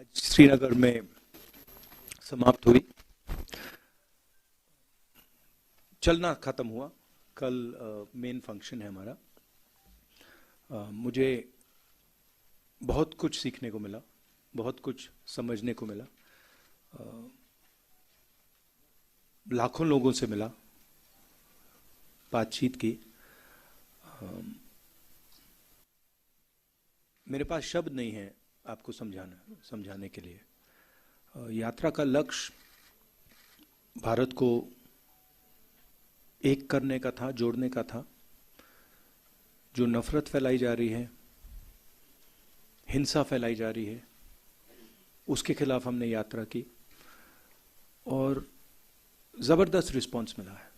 आज श्रीनगर में समाप्त हुई। चलना खत्म हुआ, कल मेन फंक्शन है हमारा। मुझे बहुत कुछ सीखने को मिला, बहुत कुछ समझने को मिला, लाखों लोगों से मिला, बातचीत की। मेरे पास शब्द नहीं है आपको समझाने के लिए। यात्रा का लक्ष्य भारत को एक करने का था, जोड़ने का था। जो नफरत फैलाई जा रही है, हिंसा फैलाई जा रही है, उसके खिलाफ हमने यात्रा की और जबरदस्त रिस्पांस मिला है।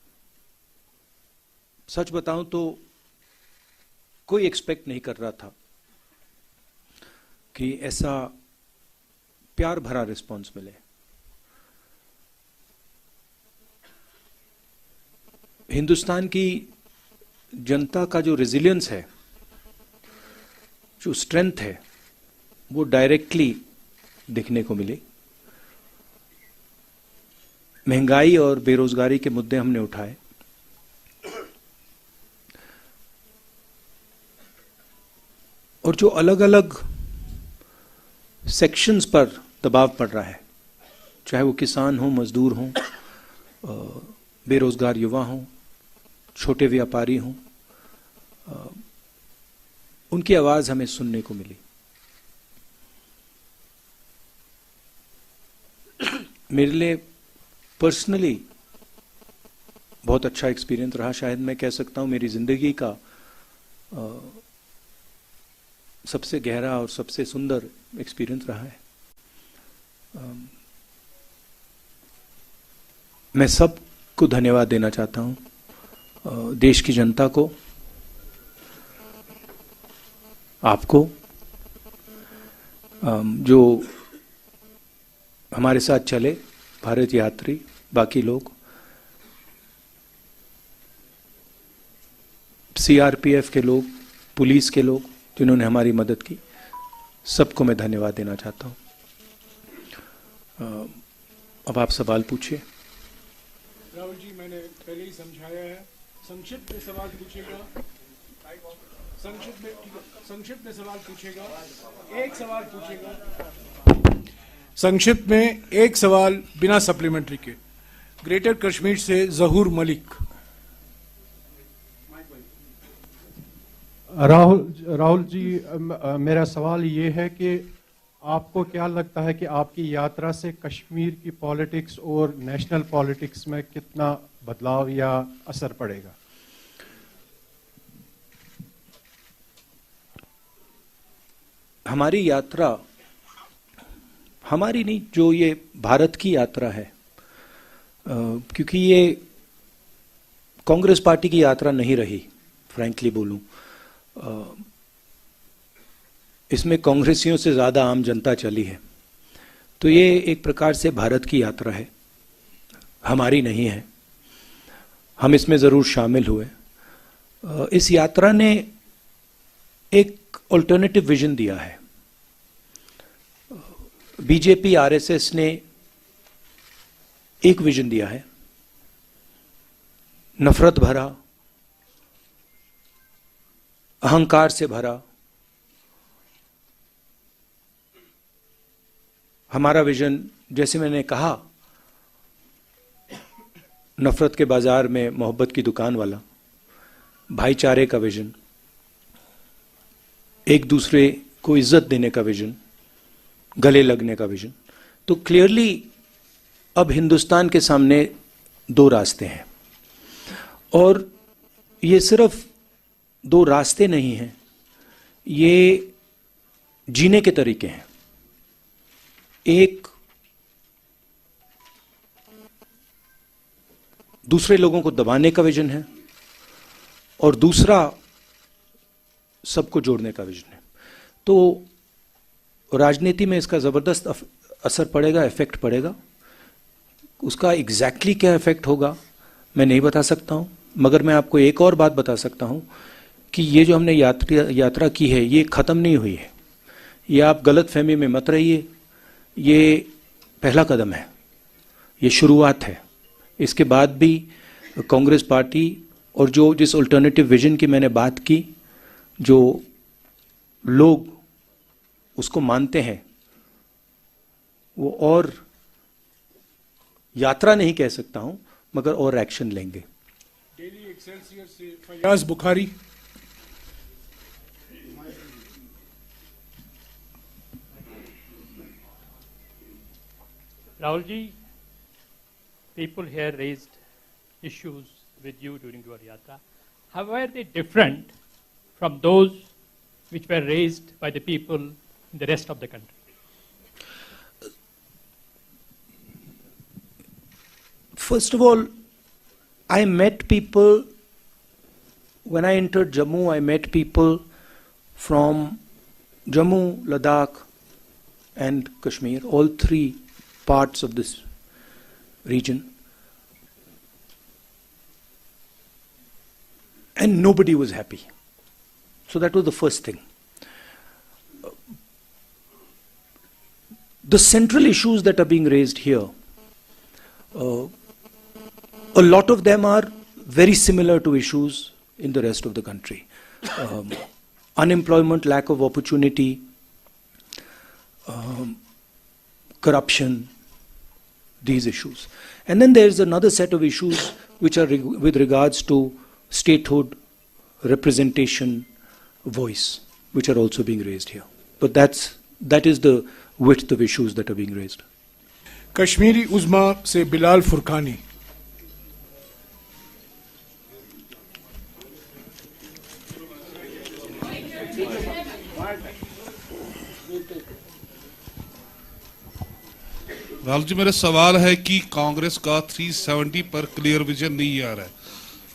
सच बताऊं तो कोई एक्सपेक्ट नहीं कर रहा था कि ऐसा प्यार भरा रिस्पांस मिले। हिंदुस्तान की जनता का जो रेजिलियंस है, जो स्ट्रेंथ है, वो डायरेक्टली दिखने को मिली। महंगाई और बेरोजगारी के मुद्दे हमने उठाए, और जो अलग अलग सेक्शंस पर दबाव पड़ रहा है, चाहे वो किसान हो, मजदूर हो, बेरोजगार युवा हो, छोटे व्यापारी हों, उनकी आवाज हमें सुनने को मिली। मेरे लिए पर्सनली बहुत अच्छा एक्सपीरियंस रहा। शायद मैं कह सकता हूं मेरी जिंदगी का सबसे गहरा और सबसे सुंदर एक्सपीरियंस रहा है। मैं सबको धन्यवाद देना चाहता हूं, देश की जनता को, आपको, जो हमारे साथ चले, भारत यात्री, बाकी लोग, सीआरपीएफ के लोग, पुलिस के लोग जिन्होंने हमारी मदद की, सबको मैं धन्यवाद देना चाहता हूं। अब आप सवाल पूछिए। राहुल जी, मैंने पहले ही समझाया है, संक्षिप्त में सवाल पूछेगा, संक्षिप्त में सवाल पूछेगा, एक सवाल पूछेगा, संक्षिप्त में एक सवाल बिना सप्लीमेंट्री के। ग्रेटर कश्मीर से जहूर मलिक। राहुल जी, मेरा सवाल ये है कि आपको क्या लगता है कि आपकी यात्रा से कश्मीर की पॉलिटिक्स और नेशनल पॉलिटिक्स में कितना बदलाव या असर पड़ेगा? हमारी यात्रा, हमारी नहीं, जो ये भारत की यात्रा है, क्योंकि ये कांग्रेस पार्टी की यात्रा नहीं रही, फ्रैंकली बोलूं, इसमें कांग्रेसियों से ज्यादा आम जनता चली है। तो ये एक प्रकार से भारत की यात्रा है, हमारी नहीं है। हम इसमें जरूर शामिल हुए। इस यात्रा ने एक अल्टरनेटिव विजन दिया है। बीजेपी, आरएसएस ने एक विजन दिया है, नफरत भरा, अहंकार से भरा। हमारा विजन, जैसे मैंने कहा, नफरत के बाजार में मोहब्बत की दुकान वाला, भाईचारे का विजन, एक दूसरे को इज्जत देने का विजन, गले लगने का विजन। तो क्लियरली अब हिंदुस्तान के सामने दो रास्ते हैं, और ये सिर्फ दो रास्ते नहीं हैं, ये जीने के तरीके हैं। एक, दूसरे लोगों को दबाने का विजन है, और दूसरा सबको जोड़ने का विजन है। तो राजनीति में इसका जबरदस्त असर पड़ेगा, इफेक्ट पड़ेगा। उसका एग्जैक्टली क्या इफेक्ट होगा मैं नहीं बता सकता हूं, मगर मैं आपको एक और बात बता सकता हूं कि ये जो हमने यात्रा की है, ये खत्म नहीं हुई है। ये आप गलत फहमी में मत रहिए ये पहला कदम है, ये शुरुआत है। इसके बाद भी कांग्रेस पार्टी और जिस अल्टरनेटिव विजन की मैंने बात की, जो लोग उसको मानते हैं, वो और यात्रा नहीं कह सकता हूं, मगर और एक्शन लेंगे। डेली एक्सेलसियर से Fayaz Bukhari. Rahul ji, people here raised issues with you during your yatra. How were they different from those which were raised by the people in the rest of the country? First of all, I met people, when I entered Jammu, I met people from Jammu, Ladakh and Kashmir, all three parts of this region. And nobody was happy. So that was the first thing. The central issues that are being raised here, a lot of them are very similar to issues in the rest of the country. Unemployment, lack of opportunity, corruption, these issues. And then there's another set of issues which are with regards to statehood, representation, voice, which are also being raised here. But that is the width of issues that are being raised. Kashmiri उज़्मा से बिलाल फुरकानी। राहुल जी, मेरा सवाल है कि कांग्रेस का 370 पर clear vision नहीं आ रहा है,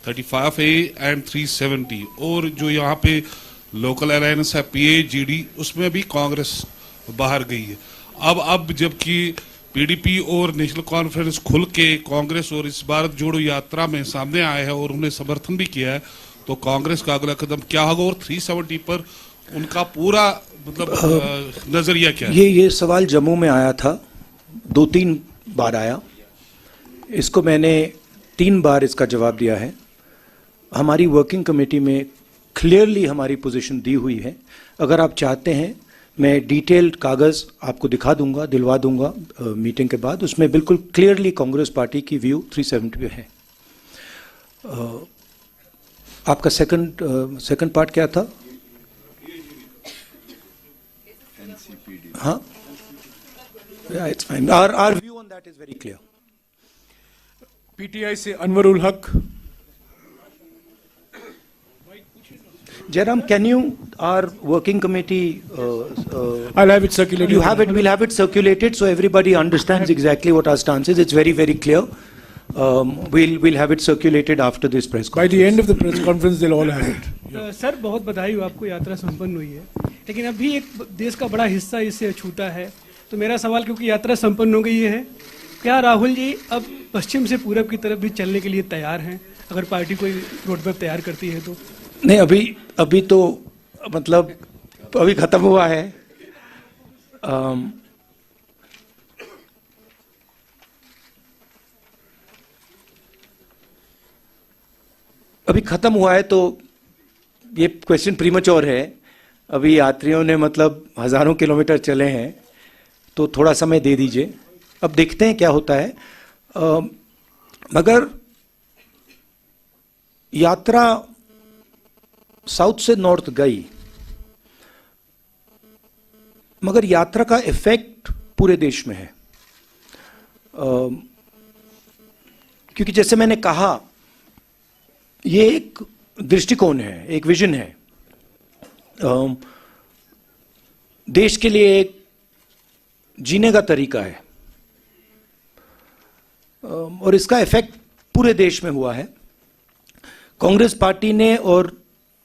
35A एंड 370, और जो यहाँ पे लोकल अलायंस है PAGD, उसमें भी कांग्रेस बाहर गई है। अब जबकि PDP और नेशनल कॉन्फ्रेंस खुल के कांग्रेस और इस भारत जोड़ो यात्रा में सामने आए हैं और उन्हें समर्थन भी किया है, तो कांग्रेस का अगला कदम क्या होगा और 370 पर उनका पूरा मतलब नजरिया क्या है? ये सवाल जम्मू में आया था, 2-3 बार आया। इसको मैंने 3 बार इसका जवाब दिया है। हमारी वर्किंग कमेटी में क्लियरली हमारी पोजीशन दी हुई है। अगर आप चाहते हैं, मैं डिटेल्ड कागज़ आपको दिखा दूंगा, दिलवा दूंगा मीटिंग के बाद। उसमें बिल्कुल क्लियरली कांग्रेस पार्टी की व्यू 370 पे है। आपका सेकंड पार्ट क्या था? हाँ, it's fine. Our view on that is very clear. PTI से अनवरुल हक। Jairam, can you, our working committee, I'll have it circulated. we'll have it circulated so everybody understands exactly what our stance is. It's very, very clear. We'll have it circulated after this press By conference. the end of the press conference, they'll all have it. Sir, बहुत बधाई हो, आपको यात्रा संपन्न हुई है, लेकिन अभी एक देश का बड़ा हिस्सा इससे छूटा है। तो मेरा सवाल, क्योंकि यात्रा संपन्न हो गई है, क्या राहुल जी अब पश्चिम से पूरब की तरफ भी चलने के लिए तैयार हैं, अगर पार्टी कोई रोड मैप तैयार करती है तो? नहीं, अभी तो मतलब अभी खत्म हुआ है। अभी खत्म हुआ है तो ये क्वेश्चन प्रीमैच्योर है। अभी यात्रियों ने मतलब हजारों किलोमीटर चले हैं, तो थोड़ा समय दे दीजिए, अब देखते हैं क्या होता है। मगर यात्रा साउथ से नॉर्थ गई, मगर यात्रा का इफेक्ट पूरे देश में है। क्योंकि जैसे मैंने कहा, ये एक दृष्टिकोण है, एक विजन है, देश के लिए एक जीने का तरीका है, और इसका इफेक्ट पूरे देश में हुआ है। कांग्रेस पार्टी ने और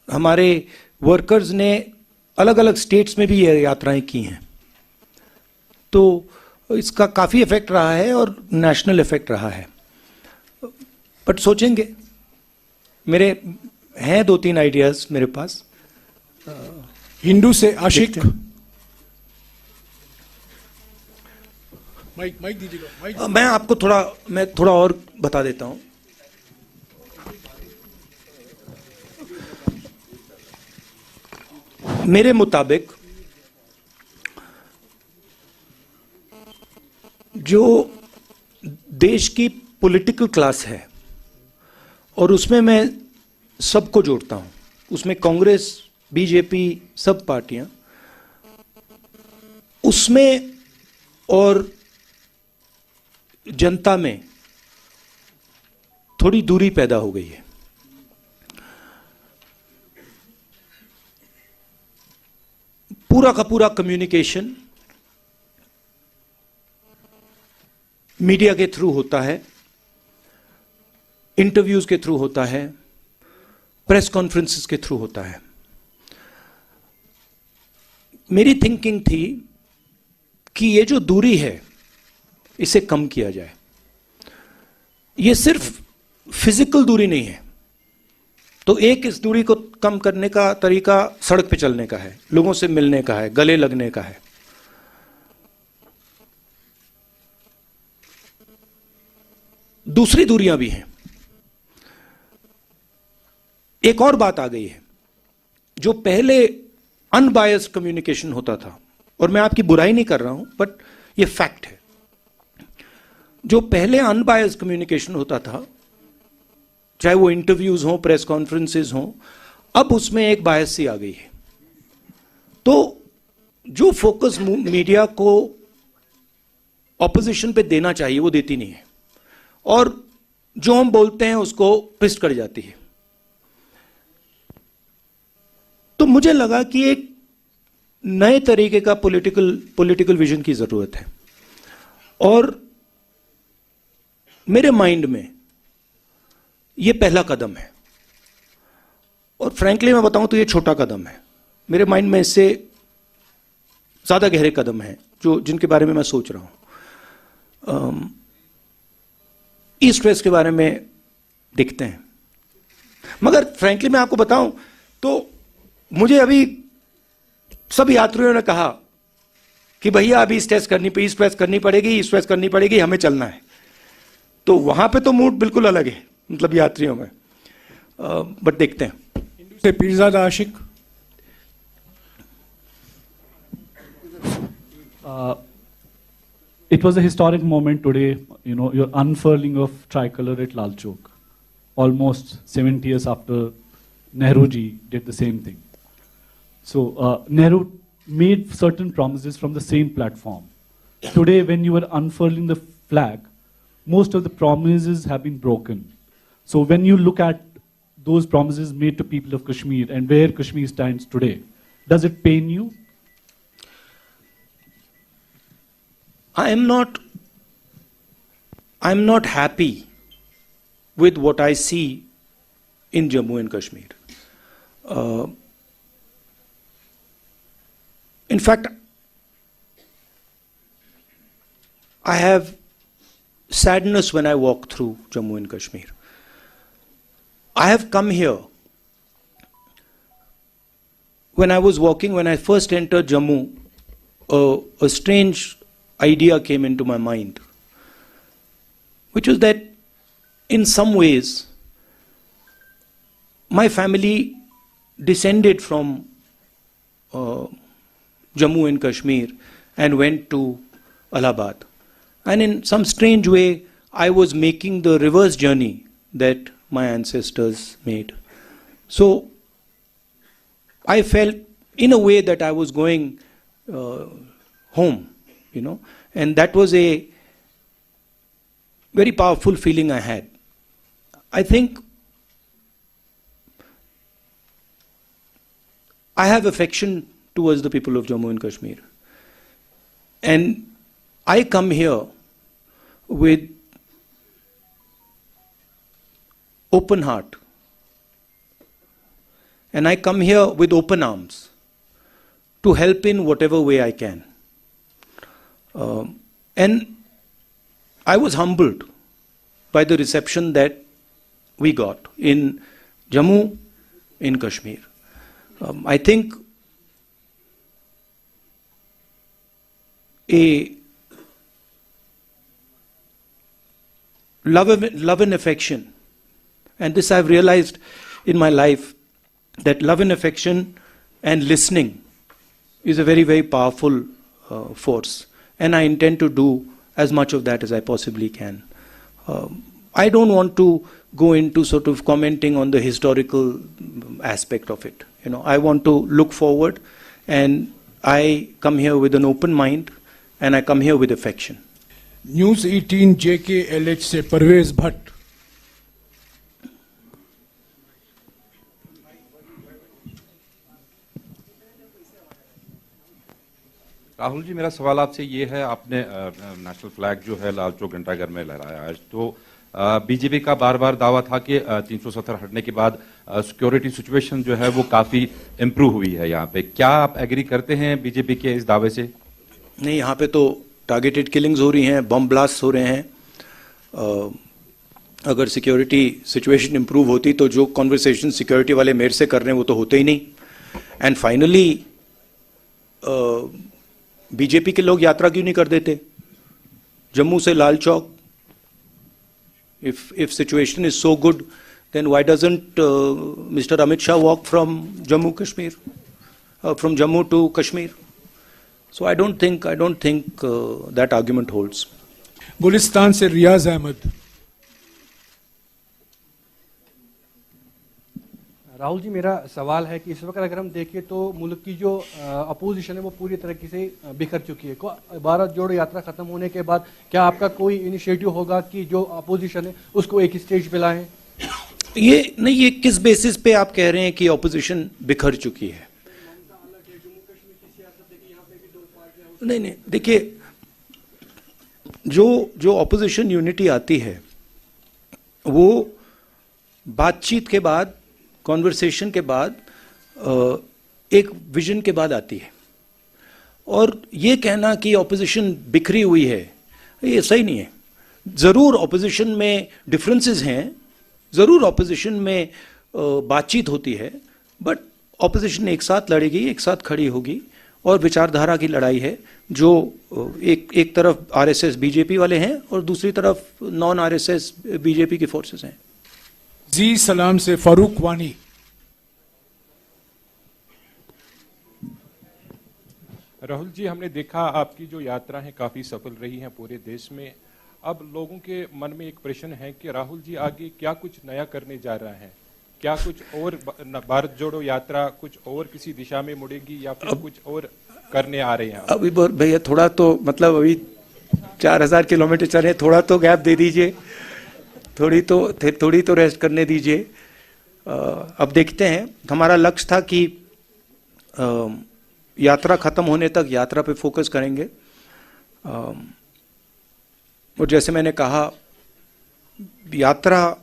हमारे वर्कर्स ने अलग अलग स्टेट्स में भी ये यात्राएं की हैं, तो इसका काफ़ी इफेक्ट रहा है और नेशनल इफेक्ट रहा है। बट सोचेंगे, मेरे हैं 2-3 आइडियाज मेरे पास। हिंदू से आशिक। माइक दीजिएगा, माइक। मैं थोड़ा और बता देता हूं। मेरे मुताबिक जो देश की पॉलिटिकल क्लास है, और उसमें मैं सबको जोड़ता हूं, उसमें कांग्रेस, बीजेपी, सब पार्टियां, उसमें और जनता में थोड़ी दूरी पैदा हो गई है। पूरा का पूरा कम्युनिकेशन मीडिया के थ्रू होता है, इंटरव्यूज के थ्रू होता है, प्रेस कॉन्फ्रेंसेस के थ्रू होता है। मेरी थिंकिंग थी कि ये जो दूरी है इसे कम किया जाए। ये सिर्फ फिजिकल दूरी नहीं है, तो एक इस दूरी को कम करने का तरीका सड़क पे चलने का है, लोगों से मिलने का है, गले लगने का है। दूसरी दूरियां भी हैं। एक और बात आ गई है, जो पहले अनबायस्ड कम्युनिकेशन होता था, और मैं आपकी बुराई नहीं कर रहा हूं, बट ये फैक्ट है। जो पहले अनबायस्ड कम्युनिकेशन होता था, चाहे वो इंटरव्यूज हों, प्रेस कॉन्फ्रेंसेस हों, अब उसमें एक बायस सी आ गई है। तो जो फोकस मीडिया को ऑपोजिशन पे देना चाहिए वो देती नहीं है, और जो हम बोलते हैं उसको ट्विस्ट कर जाती है। तो मुझे लगा कि एक नए तरीके का पॉलिटिकल विजन की जरूरत है, और मेरे माइंड में ये पहला कदम है। और फ्रैंकली मैं बताऊं तो ये छोटा कदम है। मेरे माइंड में इससे ज्यादा गहरे कदम हैं जिनके बारे में मैं सोच रहा हूं। ईस्ट वेस्ट के बारे में दिखते हैं, मगर फ्रैंकली मैं आपको बताऊं तो मुझे अभी सब यात्रियों ने कहा कि भैया अभी ईस्ट वेस्ट करनी पड़ेगी, हमें चलना है। तो वहां पे तो मूड बिल्कुल अलग है, मतलब यात्रियों में। बट देखते हैं। हिंदू से पीरजादा आशिक। It was a historic moment today, your unfurling of tricolor at Lal Chowk, almost 70 years after Nehru ji did the same thing. So Nehru made certain promises from the same platform. Today, when you are unfurling the flag, most of the promises have been broken. So when you look at those promises made to people of Kashmir and where Kashmir stands today, does it pain you? I'm not happy with what I see in Jammu and Kashmir. In fact, I have sadness when I walk through Jammu and Kashmir. I have come here. When I first entered Jammu, a strange idea came into my mind, which was that in some ways my family descended from Jammu and Kashmir and went to Allahabad. And in some strange way, I was making the reverse journey that my ancestors made. So I felt in a way that I was going home, and that was a very powerful feeling I had. I think I have affection towards the people of Jammu and Kashmir. And I come here with open heart. And I come here with open arms to help in whatever way I can. And I was humbled by the reception that we got in Jammu, in Kashmir. I think a love and affection, and this I've realized in my life, that love and affection and listening is a very, very powerful force, and I intend to do as much of that as I possibly can. I don't want to go into sort of commenting on the historical aspect of it. I want to look forward, and I come here with an open mind, and I come here with affection. News 18 JKLH से परवेज भट्ट। राहुल जी, मेरा सवाल आपसे ये है, आपने national flag जो है लाल चौक घंटाघर में लहराया आज, तो बीजेपी का बार बार दावा था कि 370 हटने के बाद सिक्योरिटी सिचुएशन जो है वो काफी इम्प्रूव हुई है यहाँ पे। क्या आप एग्री करते हैं बीजेपी के इस दावे से? नहीं, यहाँ पे तो टारगेटेड किलिंग्स हो रही हैं, बम ब्लास्ट हो रहे हैं। अगर सिक्योरिटी सिचुएशन इम्प्रूव होती तो जो कॉन्वर्सेशन सिक्योरिटी वाले मेरे से कर रहे हैं वो तो होते ही नहीं। एंड फाइनली बीजेपी के लोग यात्रा क्यों नहीं कर देते जम्मू से Lal Chowk? If situation is so good, then why doesn't Mr. Amit Shah walk from Jammu Kashmir, from Jammu to Kashmir? So I don't think that argument holds. Gulistan से रियाज अहमद। राहुल जी, मेरा सवाल है कि इस वक्त अगर हम देखें तो मुल्क की जो अपोजिशन है वो पूरी तरीके से बिखर चुकी है। भारत जोड़ो यात्रा खत्म होने के बाद क्या आपका कोई इनिशिएटिव होगा कि जो अपोजिशन है उसको एक स्टेज पे लाएं? ये किस बेसिस पे आप कह रहे हैं कि अपोजिशन बिखर चुकी है? नहीं, देखिए, जो अपोजिशन यूनिटी आती है वो बातचीत के बाद, कॉन्वर्सेशन के बाद, एक विजन के बाद आती है। और ये कहना कि ऑपोजिशन बिखरी हुई है, ये सही नहीं है। ज़रूर ऑपोजिशन में डिफरेंसेस हैं, ज़रूर ऑपोजिशन में बातचीत होती है, बट ऑपोजिशन एक साथ लड़ेगी, एक साथ खड़ी होगी, और विचारधारा की लड़ाई है जो एक तरफ आरएसएस बीजेपी वाले हैं और दूसरी तरफ नॉन आरएसएस बीजेपी की फोर्सेस हैं। जी सलाम से फारूक वानी। राहुल जी, हमने देखा आपकी जो यात्रा है काफी सफल रही है पूरे देश में। अब लोगों के मन में एक प्रश्न है कि राहुल जी आगे क्या कुछ नया करने जा रहे हैं? क्या कुछ और भारत जोड़ो यात्रा कुछ और किसी दिशा में मुड़ेगी या फिर कुछ और करने आ रहे हैं? अभी भैया थोड़ा तो मतलब अभी 4000 किलोमीटर चले, थोड़ा तो गैप दे दीजिए, थोड़ी तो रेस्ट करने दीजिए। अब देखते हैं। हमारा लक्ष्य था कि यात्रा खत्म होने तक यात्रा पे फोकस करेंगे, और जैसे मैंने कहा यात्रा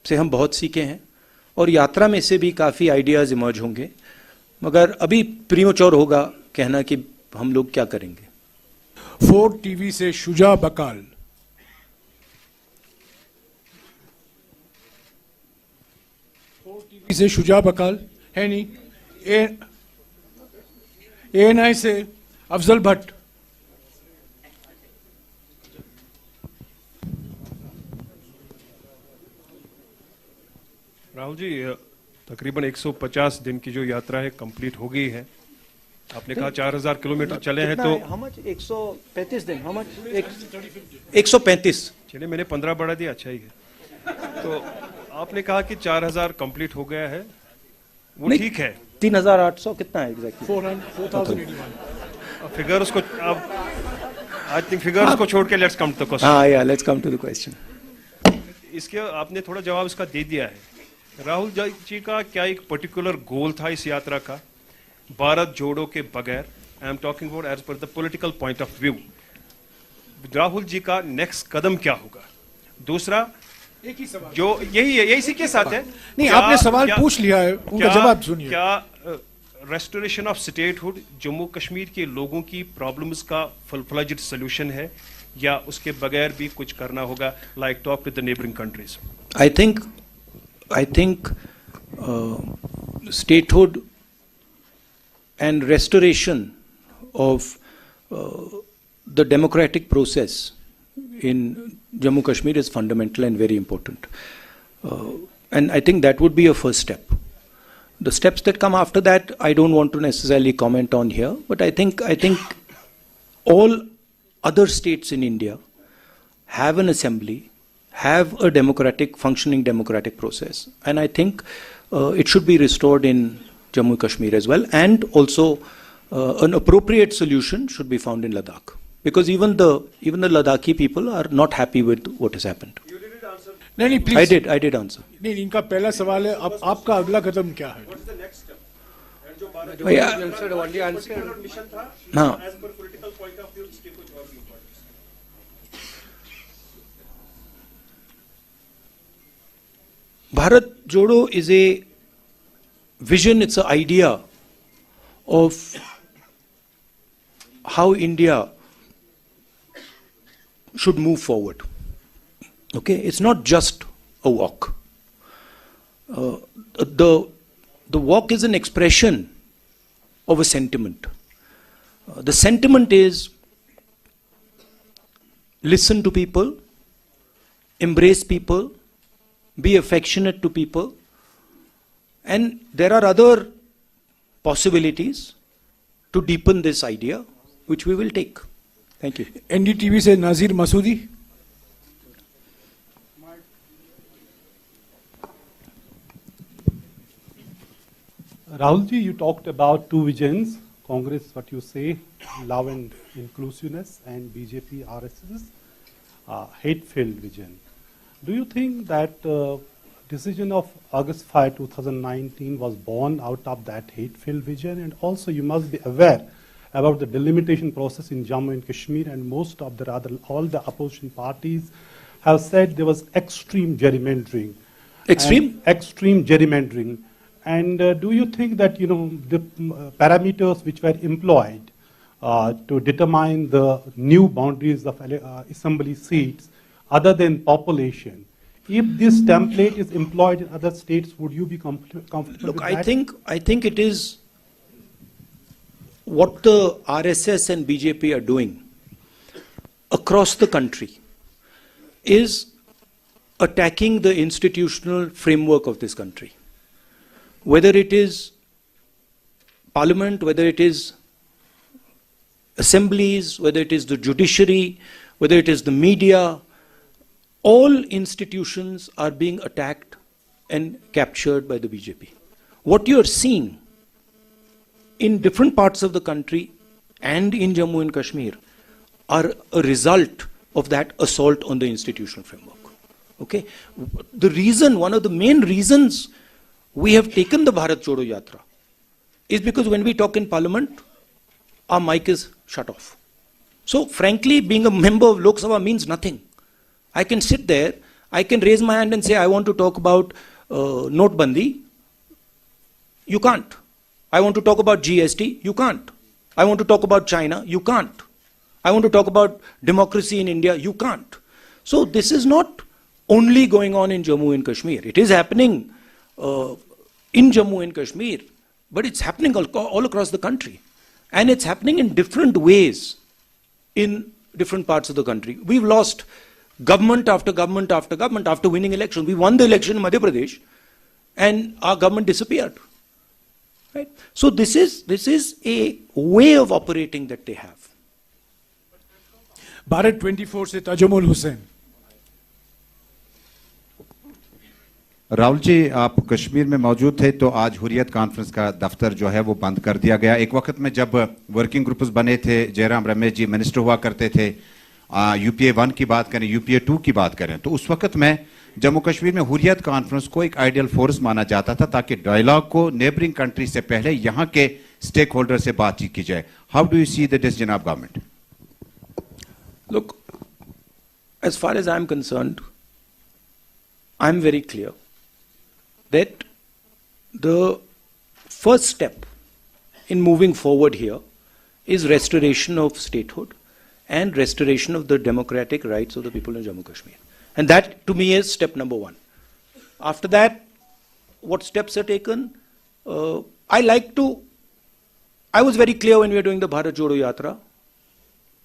से हम बहुत सीखे हैं और यात्रा में से भी काफ़ी आइडियाज़ इमर्ज होंगे, मगर अभी प्रीमेच्योर होगा कहना कि हम लोग क्या करेंगे। 4 टीवी से शुजा बकाल। टीवी से शुजा बकाल है नहीं। ANI से अफजल भट्ट। राहुल जी, तकरीबन 150 दिन की जो यात्रा है कंप्लीट हो गई है। आपने कहा 4000 किलोमीटर चले हैं, तो 135 दिन, 135। चलिए, मैंने 15 बढ़ा दिया, अच्छा ही है। तो आपने कहा कि 4000 कंप्लीट हो गया है, वो ठीक है। 3800 कितना है एग्जैक्टली? 4081। फिगर्स को अब आई थिंक फिगर्स को छोड़ के let's come to the question. हाँ या let's come to the question. इसके आपने थोड़ा जवाब इसका दे दिया है। राहुल जी का क्या एक पर्टिकुलर गोल था इस यात्रा का भारत जोड़ो के बगैर? I am talking about as per the political point of view. Rahul ji का नेक्स्ट कदम क्या होगा? दूसरा, एक ही सवाल जो यही है, यही इसी के साथ है। नहीं, आपने सवाल पूछ लिया है, उनका जवाब सुनिए। क्या restoration of statehood Jammu Kashmir के लोगों की प्रॉब्लम्स का फुल फ्लेज्ड सॉल्यूशन है या उसके बगैर भी कुछ करना होगा, like talk with the neighbouring countries? I think statehood and restoration of the democratic process in Jammu Kashmir is fundamental and very important. And I think that would be a first step. The steps that come after that, I don't want to necessarily comment on here, but I think all other states in India have an assembly, have a functioning democratic process, and I think it should be restored in Jammu Kashmir as well, and also an appropriate solution should be found in Ladakh, because even the Ladakhi people are not happy with what has happened. नहीं please I did answer. नहीं इनका पहला सवाल है अब आपका अगला कदम क्या है Now, Bharat Jodo is a vision, it's an idea of how India should move forward. Okay, it's not just a walk. The walk is an expression of a sentiment. The sentiment is listen to people, embrace people, be affectionate to people, and there are other possibilities to deepen this idea, which we will take. Thank you. NDTV से नाजीर Masoodi Rahul ji, you talked about two visions, Congress, what you say, love and inclusiveness, and BJP, RSS, hate-filled vision. Do you think that decision of August 5, 2019 was born out of that hate-filled vision? And also you must be aware about the delimitation process in Jammu and Kashmir, and most of all the opposition parties have said there was extreme gerrymandering. Extreme gerrymandering. And do you think that, the parameters which were employed to determine the new boundaries of assembly seats, other than population, if this template is employed in other states, would you be comfortable with that? I think it is what the RSS and BJP are doing across the country is attacking the institutional framework of this country. Whether it is parliament, whether it is assemblies, whether it is the judiciary, whether it is the media, all institutions are being attacked and captured by the BJP. What you are seeing in different parts of the country and in Jammu and Kashmir are a result of that assault on the institutional framework. Okay? One of the main reasons we have taken the Bharat Jodo Yatra is because when we talk in parliament, our mic is shut off. So frankly, being a member of Lok Sabha means nothing. I can sit there, I can raise my hand and say, I want to talk about Notbandi. You can't. I want to talk about GST. You can't. I want to talk about China. You can't. I want to talk about democracy in India. You can't. So this is not only going on in Jammu and Kashmir. It is happening in Jammu and Kashmir, but it's happening all across the country. And it's happening in different ways in different parts of the country. We've lost government after government after government after winning elections. We won the election in Madhya Pradesh and our government disappeared. Right? So this is a way of operating that they have. Bharat 24 से ताजुमुल हुसैन राहुल जी, आप कश्मीर में मौजूद थे तो आज Hurriyat conference का दफ्तर जो है वो बंद कर दिया गया। एक वक्त में जब वर्किंग ग्रुप्स बने थे, जयराम रमेश जी मिनिस्टर हुआ करते थे, यूपीए 1 की बात करें, यूपीए 2 की बात करें, तो उस वक्त में जम्मू कश्मीर में हुर्रियत कॉन्फ्रेंस को एक आइडियल फोर्स माना जाता था ताकि डायलॉग को नेबरिंग कंट्री से पहले यहाँ के स्टेक होल्डर से बातचीत की जाए। How do you see the decision of government? Look, as far as I'm concerned, I'm very clear that the first step in moving forward here is restoration of statehood and restoration of the democratic rights of the people in Jammu Kashmir. And that to me is step number 1. After that, what steps are taken? I was very clear when we were doing the Bharat Jodo Yatra.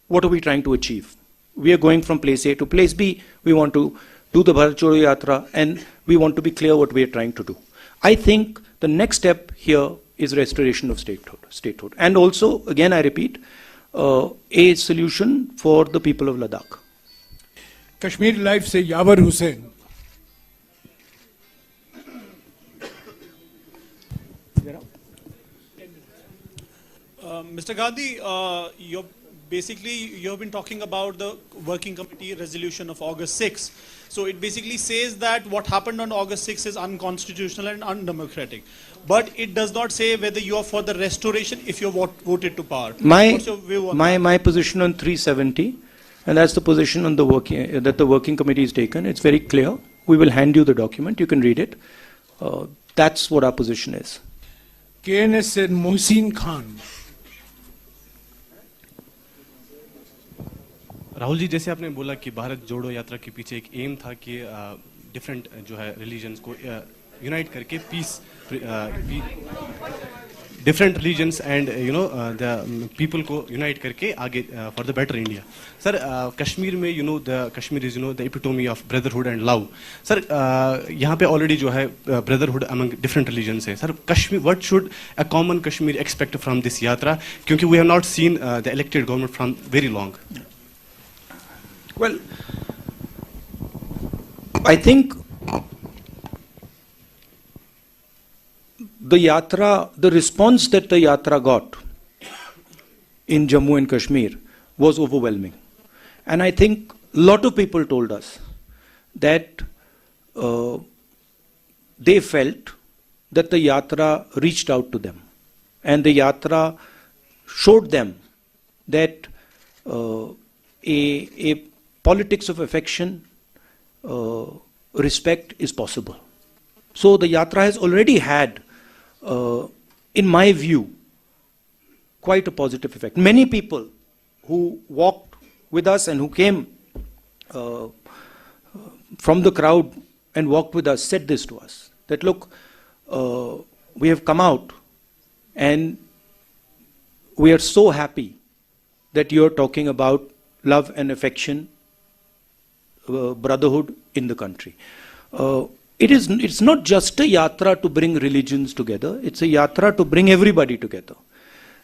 What are we trying to achieve? we are going from place A to place B. We want to do the Bharat Jodo Yatra, and we want to be clear what we are trying to do. I think the next step here is restoration of statehood. And also, again, I repeat, a solution for the people of Ladakh. Kashmir live से यावर Hussain. Mr. Gandhi, you have been talking about the working committee resolution of August 6. So it basically says that what happened on August 6 is unconstitutional and undemocratic. But it does not say whether you are for the restoration if you voted to power. What's your view on that? My position on 370, and that's the position on the working committee has taken. It's very clear. We will hand you the document. You can read it. That's what our position is. KNS से मोहसिन खान. राहुल जी, जैसे आपने बोला कि भारत जोड़ो यात्रा के पीछे एक एम था कि डिफरेंट जो है रिलीजन्स को यूनाइट करके peace, different religions and the people को यूनाइट करके आगे for the better India. Sir, Kashmir में the Kashmir is the epitome of brotherhood and love. Sir, यहाँ पे ऑलरेडी जो है ब्रदरहुड अमंग डिफरेंट रिलीजन्स है. Sir, Kashmir, what should a common Kashmir expect from this yatra, क्योंकि we have not seen the elected government from very long. Well, I think the response that the yatra got in Jammu and Kashmir was overwhelming. And I think a lot of people told us that they felt that the yatra reached out to them. And the yatra showed them that a politics of affection, respect is possible. So the yatra has already had, in my view, quite a positive effect. Many people who walked with us and who came from the crowd and walked with us said this to us, that look, we have come out and we are so happy that you are talking about love and affection, brotherhood in the country. It's not just a yatra to bring religions together. It's a yatra to bring everybody together.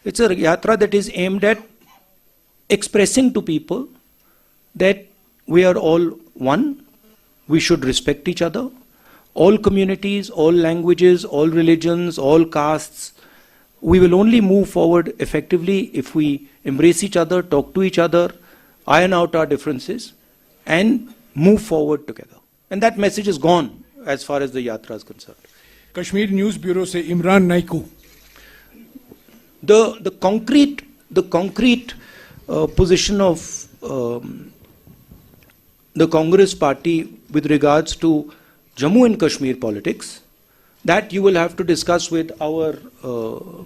It's a yatra that is aimed at expressing to people that we are all one. We should respect each other. All communities, all languages, all religions, all castes. We will only move forward effectively if we embrace each other, talk to each other, iron out our differences, and move forward together. And that message is gone as far as the yatra is concerned. Kashmir News Bureau से Imran Naikoo. The concrete position of the Congress party with regards to Jammu and Kashmir politics, that you will have to discuss with our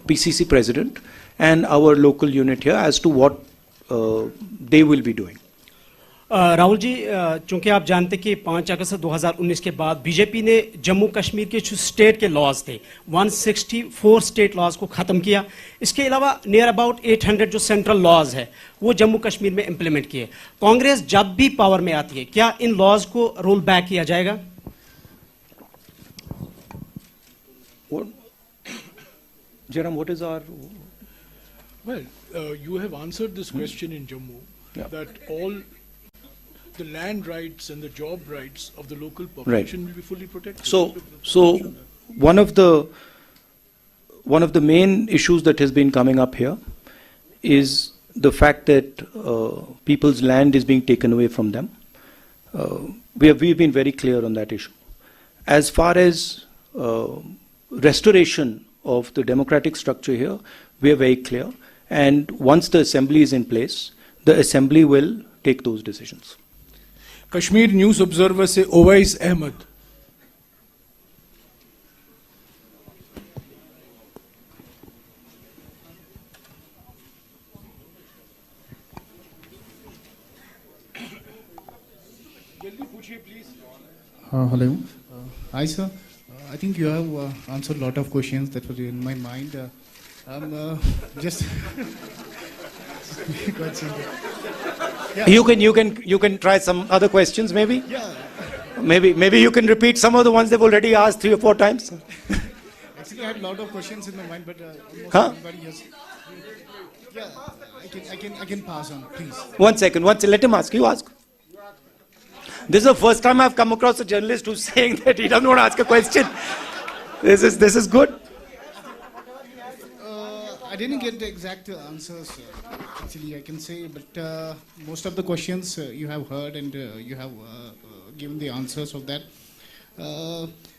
PCC president and our local unit here as to what they will be doing. Rahul ji, चूंकि आप जानते कि 5 अगस्त 2019 के बाद BJP ने जम्मू कश्मीर के जो state के लॉज थे 164 स्टेट लॉज को खत्म किया. इसके अलावा नियर अबाउट 800 जो सेंट्रल लॉज है वो जम्मू कश्मीर में इंप्लीमेंट किए. कांग्रेस जब भी पावर में आती है, क्या इन लॉज को रोल बैक किया जाएगा? Jairam, what is our... Well, you have answered this question in Jammu, that all the land rights and the job rights of the local population will be fully protected. So one of the main issues that has been coming up here is the fact that people's land is being taken away from them. We've been very clear on that issue. As far as restoration of the democratic structure here, we are very clear. And once the assembly is in place, the assembly will take those decisions. Kashmir News Observer से Owais Ahmed. Hello. Hi, sir. I think you have answered a lot of questions that were in my mind. I'm just quite simple. Yeah. You can try some other questions maybe. Yeah. Maybe you can repeat some of the ones they've already asked 3 or 4 times. Actually, I had a lot of questions in my mind, but almost Huh? everybody has. Yeah, I can pass on, please. 1 second. Let him ask. You ask. This is the first time I've come across a journalist who's saying that he doesn't want to ask a question. This is good. I didn't get the exact answers, actually, I can say, but most of the questions you have heard and you have given the answers of that.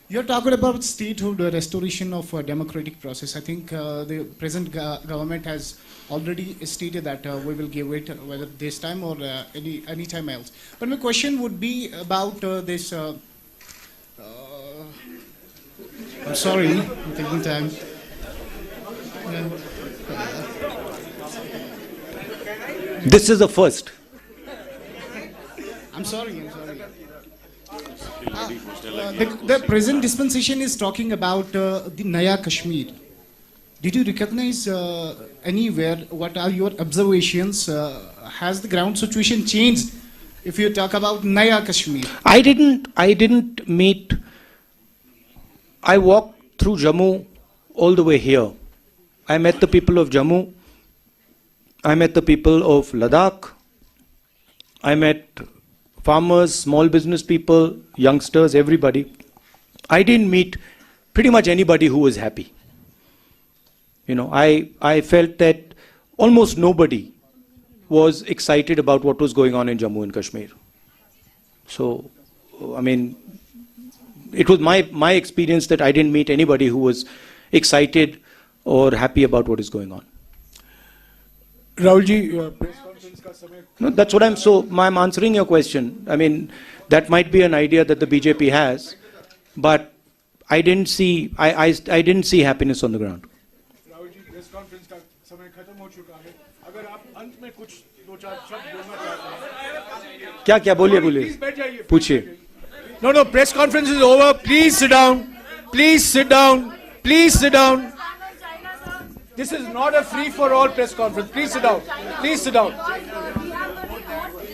You're talking about statehood, restoration of democratic process. I think the present government has already stated that we will give it, whether this time or any time else. But my question would be about this. I'm sorry, I'm taking time. This is the first. I'm sorry. The present dispensation is talking about the Naya Kashmir. Did you recognize anywhere? What are your observations? Has the ground situation changed? If you talk about Naya Kashmir, I didn't meet. I walked through Jammu all the way here. I met the people of Jammu. I met the people of Ladakh. I met farmers, small business people, youngsters, everybody. I didn't meet pretty much anybody who was happy. I felt that almost nobody was excited about what was going on in Jammu and Kashmir. So, I mean, it was my experience that I didn't meet anybody who was excited or happy about what is going on. Rahul ji, press conference ka samay. No, that's what I'm answering your question. I mean, that might be an idea that the BJP has, but I didn't see happiness on the ground. Rahul ji, press conference का समय खत्म हो चुका है. अगर आप अंत में कुछ 2-4 शब्द बोलना चाहते हैं. क्या बोलिए Please बैठ जाइए. पूछिए. No, press conference is over. Please sit down. Please sit down. Please sit down. This is not a free-for-all press conference. Please sit down. Please sit down.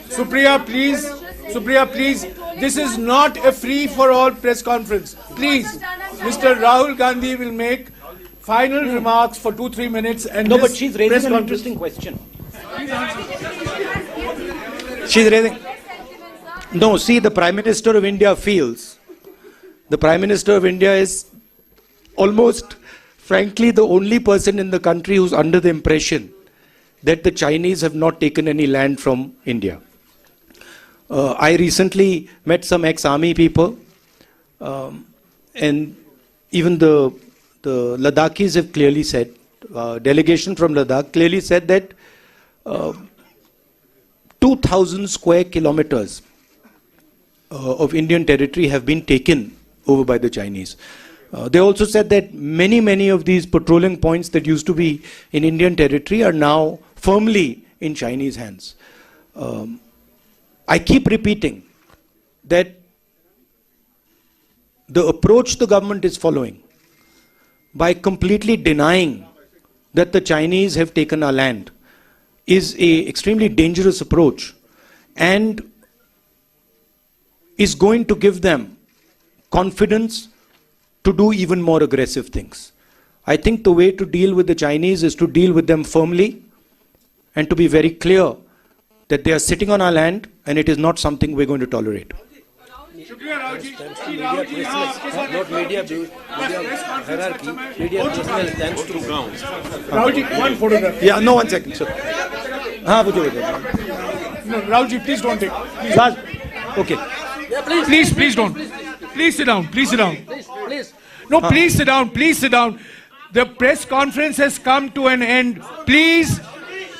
Supriya, please. This is not a free-for-all press conference. Please. Mr. Rahul Gandhi will make final remarks for 2-3 minutes. And No, but she's raising an interesting question. She's raising. No, see, the Prime Minister of India feels. The Prime Minister of India is almost, frankly, the only person in the country who's under the impression that the Chinese have not taken any land from India. I recently met some ex-army people, and even the Ladakhis have clearly said, delegation from Ladakh clearly said that 2,000 square kilometers of Indian territory have been taken over by the Chinese. They also said that many of these patrolling points that used to be in Indian territory are now firmly in Chinese hands. I keep repeating that the approach the government is following by completely denying that the Chinese have taken our land is an extremely dangerous approach and is going to give them confidence to do even more aggressive things. I think the way to deal with the Chinese is to deal with them firmly and to be very clear that they are sitting on our land and it is not something we're going to tolerate. शुक्रिया Rahul ji. Not media hierarchy, media personnel thanks to ground. Rahul ji, one photograph. Yeah, no, 1 second. Sir. हाँ, वो जो No, Rahul ji, please don't take. Okay. Yeah, please don't. Please sit down. Please. No, please sit down. The press conference has come to an end. Please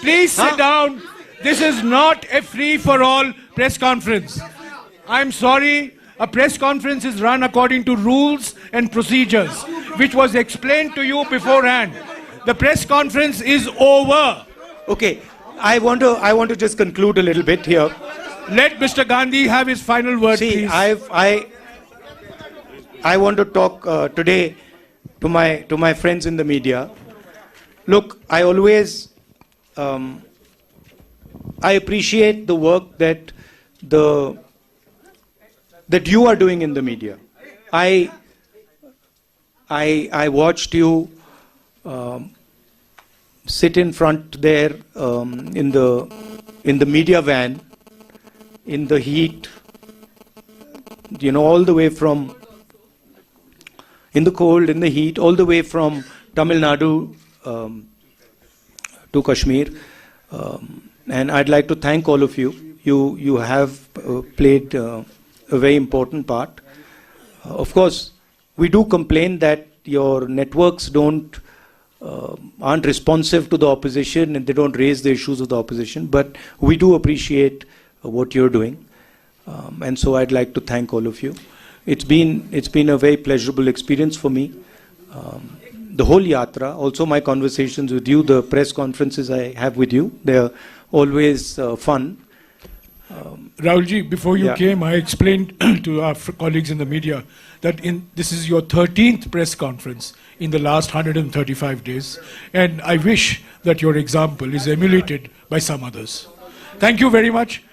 sit down. This is not a free-for-all press conference. I'm sorry. A press conference is run according to rules and procedures, which was explained to you beforehand. The press conference is over. Okay, I want to just conclude a little bit here. Let Mr. Gandhi have his final word, See, please. I want to talk today to my friends in the media. Look, I always I appreciate the work that you are doing in the media. I watched you sit in front there in the media van in the heat, all the way from in the cold, in the heat, all the way from Tamil Nadu to Kashmir. And I'd like to thank all of you. You have played a very important part. Of course, we do complain that your networks aren't responsive to the opposition and they don't raise the issues of the opposition, but we do appreciate what you're doing. And so I'd like to thank all of you. It's been a very pleasurable experience for me. The whole yatra, also my conversations with you, the press conferences I have with you, they're always fun. Rahulji, before you came, I explained to our colleagues in the media that this is your 13th press conference in the last 135 days, and I wish that your example is emulated by some others. Thank you very much.